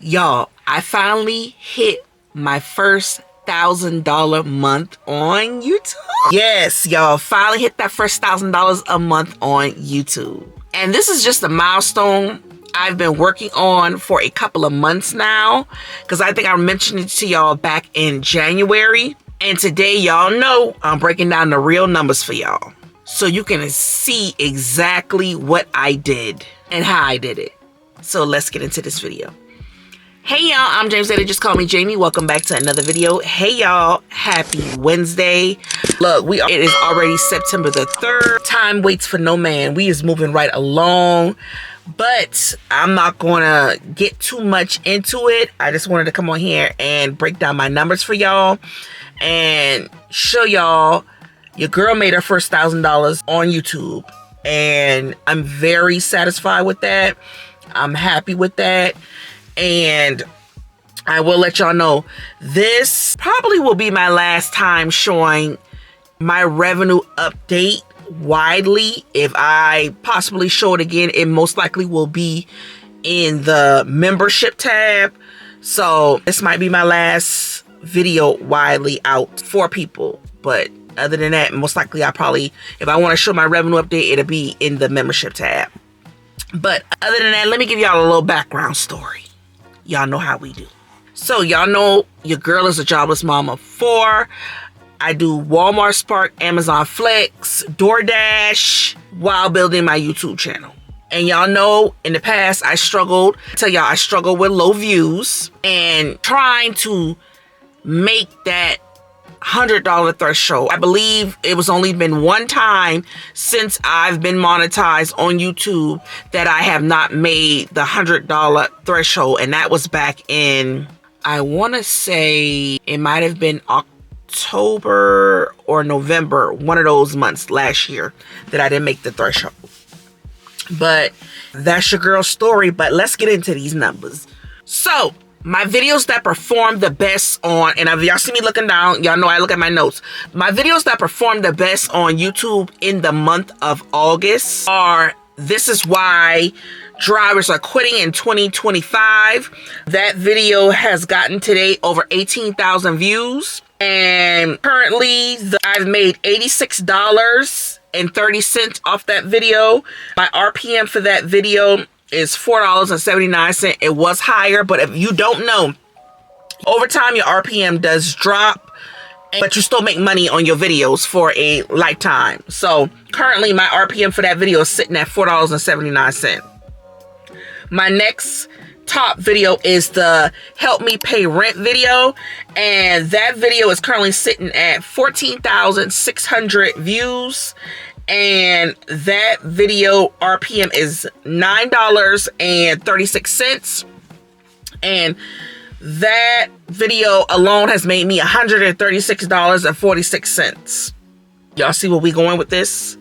Y'all, I finally hit my first $1,000 month on YouTube. Yes, y'all, finally hit that first $1,000 a month on YouTube. And this is just a milestone I've been working on for a couple of months now, because I think I mentioned it to y'all back in January. And today, y'all know I'm breaking down the real numbers for y'all, so you can see exactly what I did and how I did it. So let's get into this video. Hey y'all, I'm jamielenear, just call me Jamie. Welcome back to another video. Hey y'all, happy Wednesday. Look, it is already September the 3rd. Time waits for no man. We is moving right along, but I'm not gonna get too much into it. I just wanted to come on here and break down my numbers for y'all and show y'all your girl made her first $1,000 on YouTube, and I'm very satisfied with that. I'm happy with that. And I will let y'all know, this probably will be my last time showing my revenue update widely. If I possibly show it again, it most likely will be in the membership tab. So this might be my last video widely out for people. But other than that, most likely if I want to show my revenue update, it'll be in the membership tab. But other than that, let me give y'all a little background story. Y'all know how we do. So y'all know your girl is a jobless mom of 4. I do Walmart, Spark, Amazon Flex, DoorDash while building my YouTube channel. And y'all know in the past I struggled with low views and trying to make that $100 threshold. I believe it was only been one time since I've been monetized on YouTube that I have not made the $100 threshold, and that was back in, I want to say it might have been October or November, one of those months last year that I didn't make the threshold. But that's your girl's story. But let's get into these numbers. So my videos that perform the best on, and if y'all see me looking down, y'all know I look at my notes. My videos that perform the best on YouTube in the month of August are This Is Why Drivers Are Quitting in 2025. That video has gotten today over 18,000 views. And currently I've made $86.30 off that video. My RPM for that video is $4.79. It was higher, but if you don't know, over time your RPM does drop, but you still make money on your videos for a lifetime. So currently my RPM for that video is sitting at $4.79. My next top video is the Help Me Pay Rent video, and that video is currently sitting at 14,600 views. And that video RPM is $9.36. And that video alone has made me $136.46. Y'all see where we going with this?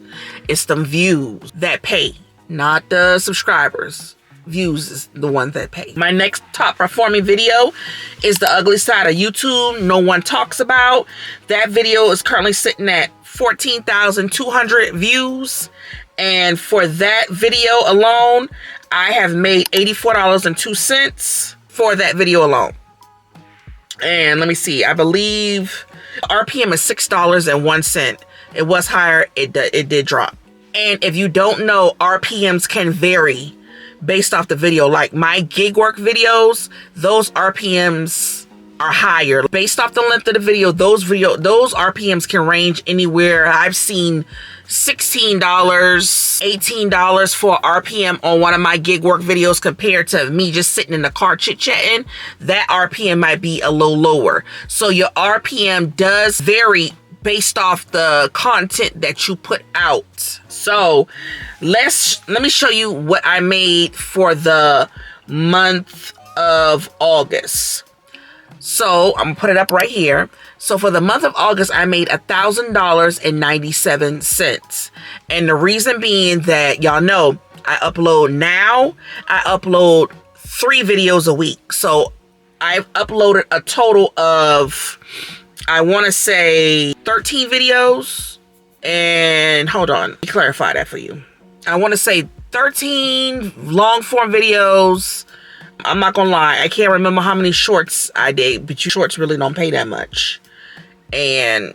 It's them views that pay, not the subscribers. Views is the ones that pay. My next top performing video is The Ugly Side of YouTube, No One Talks About. That video is currently sitting at 14,200 views, and for that video alone I have made $84.02 for that video alone. And let me see, I believe RPM is $6.01. It was higher, it did drop. And if you don't know, RPMs can vary based off the video. Like my gig work videos, those RPMs are higher based off the length of the video. Those RPMs can range anywhere. I've seen $16, $18 for RPM on one of my gig work videos compared to me just sitting in the car chit-chatting. That RPM might be a little lower. So your RPM does vary based off the content that you put out. So let me show you what I made for the month of August. So I'm gonna put it up right here. So for the month of August, I made $1,000.97. And the reason being that y'all know I upload 3 videos a week. So I've uploaded a total of, I want to say 13 videos. And hold on, let me clarify that for you. I want to say 13 long form videos, I'm not gonna lie, I can't remember how many shorts I did, but shorts really don't pay that much. And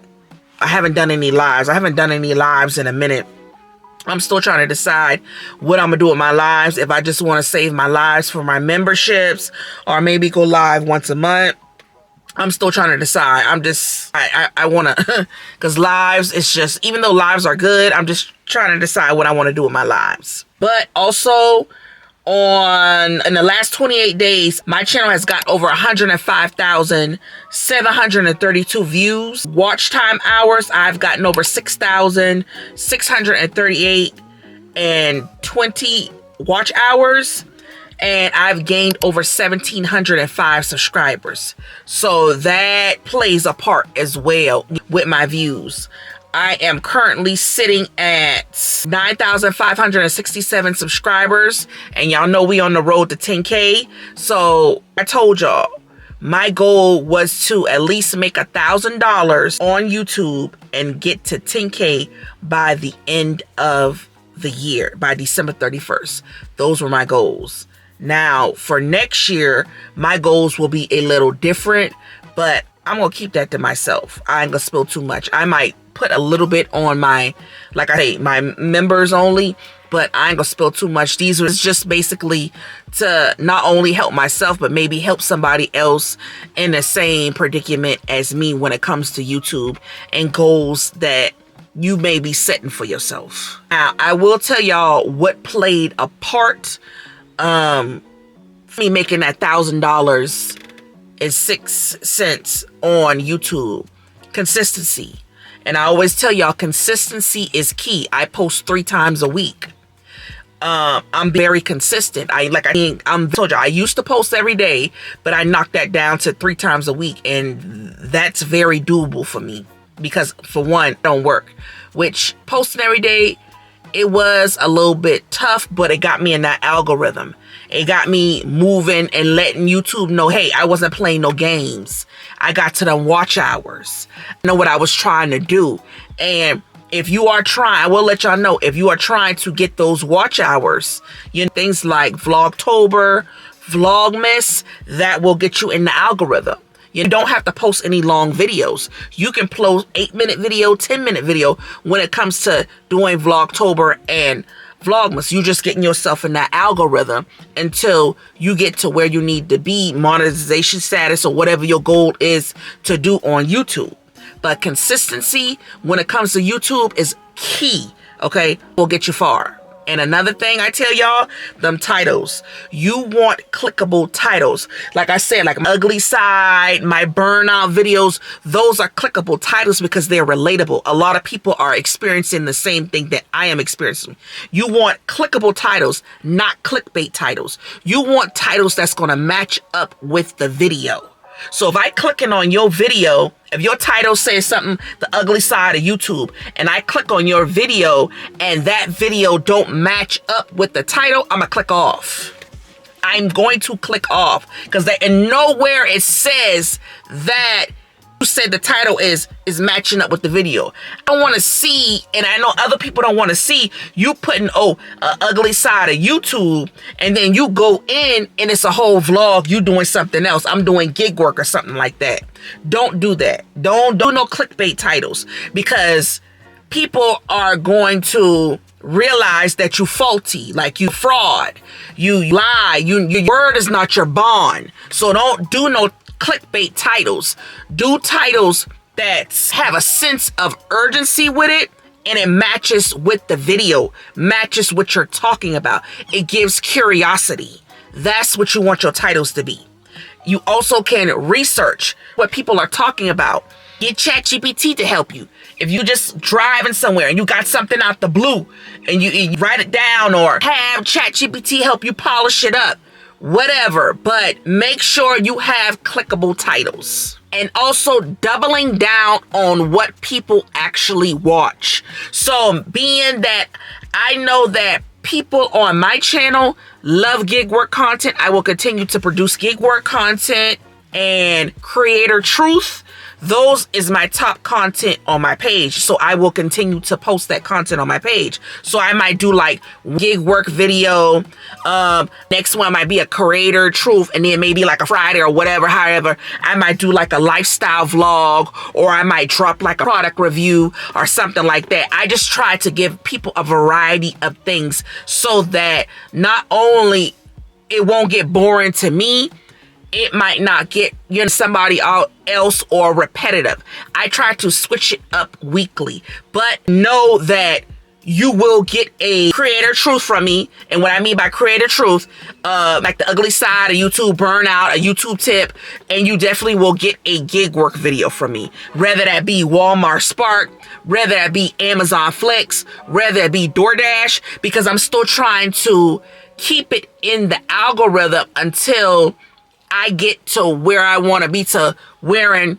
I haven't done any lives. I haven't done any lives in a minute. I'm still trying to decide what I'm gonna do with my lives. If I just want to save my lives for my memberships, or maybe go live once a month. I'm still trying to decide. I want to, because lives, it's just, even though lives are good, I'm just trying to decide what I want to do with my lives. But also, in the last 28 days, my channel has got over 105,732 views. Watch time hours, I've gotten over 6,638 and 20 watch hours. And I've gained over 1,705 subscribers. So that plays a part as well with my views. I am currently sitting at 9,567 subscribers. And y'all know we on the road to 10K. So I told y'all, my goal was to at least make $1,000 on YouTube and get to 10K by the end of the year, by December 31st. Those were my goals. Now, for next year, my goals will be a little different, but I'm going to keep that to myself. I ain't going to spill too much. I might put a little bit on my, like I say, my members only, but I ain't going to spill too much. These was just basically to not only help myself, but maybe help somebody else in the same predicament as me when it comes to YouTube and goals that you may be setting for yourself. Now, I will tell y'all what played a part me making that $1,000.06 on YouTube. Consistency. And I always tell y'all, consistency is key. I post 3 times a week. I'm very consistent. I told you, I used to post every day, but I knocked that down to 3 times a week, and that's very doable for me because, for one, it don't work. Which, posting every day, it was a little bit tough, but it got me in that algorithm. It got me moving and letting YouTube know, hey, I wasn't playing no games. I got to the watch hours. I know what I was trying to do. And if you are trying, I will let y'all know, if you are trying to get those watch hours, you know, things like Vlogtober, Vlogmas, that will get you in the algorithm. You don't have to post any long videos. You can post 8-minute video, 10-minute video when it comes to doing Vlogtober and Vlogmas. You just getting yourself in that algorithm until you get to where you need to be, monetization status or whatever your goal is to do on YouTube. But consistency when it comes to YouTube is key, okay? Will get you far. And another thing I tell y'all, them titles. You want clickable titles. Like I said, like my ugly side, my burnout videos, those are clickable titles because they're relatable. A lot of people are experiencing the same thing that I am experiencing. You want clickable titles, not clickbait titles. You want titles that's going to match up with the video. So if I clicking on your video, if your title says something, the ugly side of YouTube, and I click on your video and that video don't match up with the title, I'm gonna click off. I'm going to click off because nowhere it says that you said the title is matching up with the video. I don't want to see, and I know other people don't want to see you putting ugly side of YouTube, and then you go in and it's a whole vlog you doing something else. I'm doing gig work or something like that. Don't do that. Don't do no clickbait titles because people are going to realize that you faulty, like you fraud, you lie, your word is not your bond. So don't do no clickbait titles. Do titles that have a sense of urgency with it and it matches with the video, matches what you're talking about. It gives curiosity. That's what you want your titles to be. You also can research what people are talking about. Get ChatGPT to help you. If you just driving somewhere and you got something out the blue and you write it down, or have ChatGPT help you polish it up, whatever, but make sure you have clickable titles. And also doubling down on what people actually watch. So being that I know that people on my channel love gig work content, I will continue to produce gig work content and creator truth. those is my top content on my page. So I will continue to post that content on my page. So I might do like gig work video. Next one might be a creator truth, and then maybe like a Friday or whatever. However, I might do like a lifestyle vlog, or I might drop like a product review or something like that. I just try to give people a variety of things so that not only it won't get boring to me, it might not get somebody else or repetitive. I try to switch it up weekly, but know that you will get a creator truth from me. And what I mean by creator truth, like the ugly side of YouTube burnout, a YouTube tip, and you definitely will get a gig work video from me. Whether that be Walmart Spark, whether that be Amazon Flex, whether it be DoorDash, because I'm still trying to keep it in the algorithm until I get to where I want to be, to wearing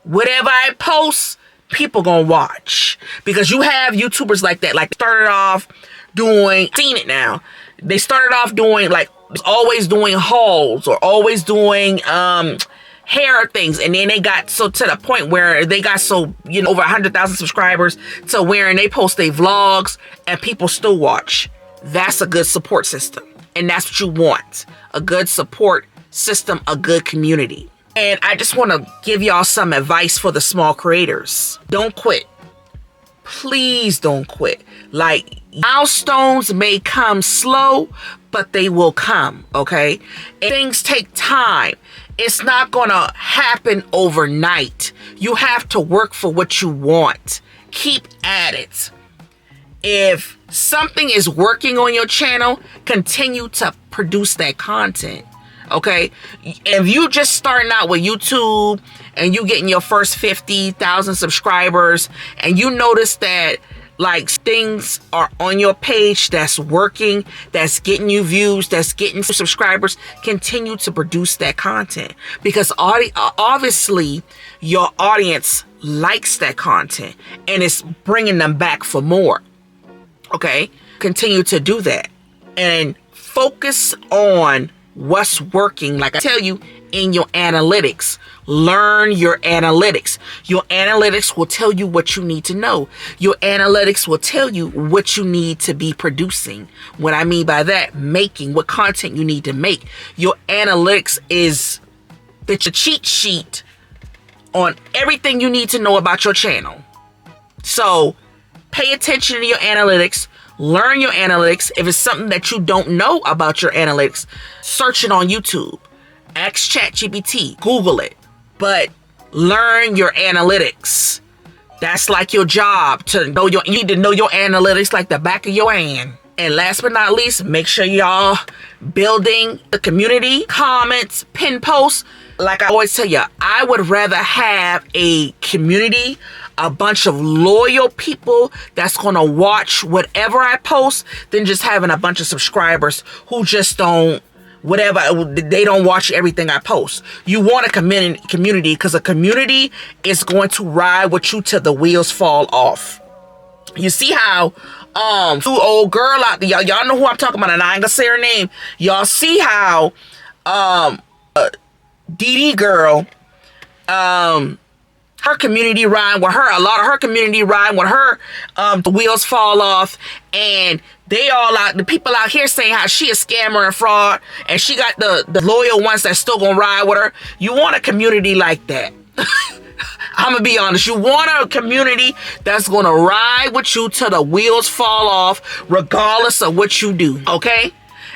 whatever I post, people gonna watch. Because you have YouTubers like that, like started off doing, seen it now, they started off doing like always doing hauls or always doing hair things, and then they got so to the point where they got so over 100,000 subscribers to where they post their vlogs and people still watch. That's a good support system, and that's what you want, a good support system, a good community. And I just want to give y'all some advice for the small creators. Don't quit. Please don't quit. Like, milestones may come slow, but they will come, okay? And things take time. It's not gonna happen overnight. You have to work for what you want. Keep at it. If something is working on your channel, continue to produce that content. Okay, if you just starting out with YouTube and you getting your first 50,000 subscribers and you notice that like things are on your page that's working, that's getting you views, that's getting subscribers, continue to produce that content, because obviously your audience likes that content and it's bringing them back for more. Okay, continue to do that and focus on what's working. Like I tell you, in your analytics, learn your analytics. Your analytics will tell you what you need to know. Your analytics will tell you what you need to be producing. What I mean by that, making what content you need to make. Your analytics is the cheat sheet on everything you need to know about your channel. So pay attention to your analytics. Learn your analytics. If it's something that you don't know about your analytics, search it on YouTube. Ask ChatGPT. Google it. But learn your analytics. That's like your job, to know you need to know your analytics like the back of your hand. And last but not least, make sure y'all building the community, comments, pin posts. Like I always tell you, I would rather have a community, a bunch of loyal people that's going to watch whatever I post, than just having a bunch of subscribers who just don't, whatever, they don't watch everything I post. You want a community, because a community is going to ride with you till the wheels fall off. You see how two old girl out there, y'all know who I'm talking about, and I ain't gonna say her name. Y'all see how DD girl, her community ride with her, a lot of her community ride with her, the wheels fall off, and they all out, the people out here saying how she a scammer and fraud, and she got the loyal ones that still gonna ride with her. You want a community like that. I'm gonna be honest, you want a community that's gonna ride with you till the wheels fall off, regardless of what you do, okay?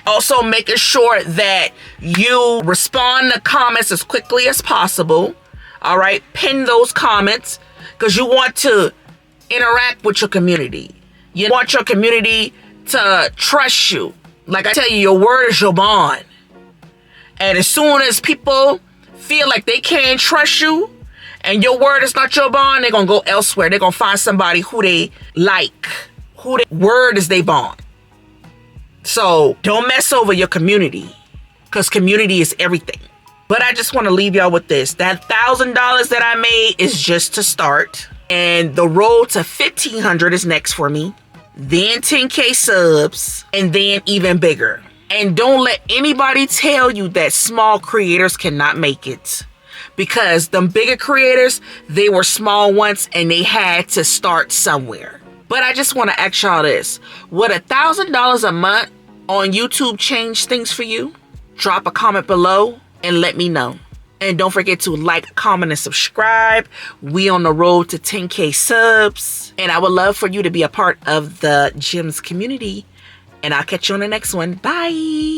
Also, making sure that you respond to comments as quickly as possible. All right, pin those comments, because you want to interact with your community. You want your community to trust you. Like I tell you, your word is your bond. And as soon as people feel like they can't trust you and your word is not your bond, they're going to go elsewhere. They're going to find somebody who they like, who their word is their bond. So don't mess over your community, because community is everything. But I just want to leave y'all with this. That $1,000 that I made is just to start. And the road to 1,500 is next for me. Then 10K subs. And then even bigger. And don't let anybody tell you that small creators cannot make it. because them bigger creators, they were small ones and they had to start somewhere. But I just want to ask y'all this. Would $1,000 a month on YouTube change things for you? Drop a comment below and let me know. And don't forget to like, comment, and subscribe. We on the road to 10K subs. And I would love for you to be a part of the Gems community. And I'll catch you on the next one. Bye.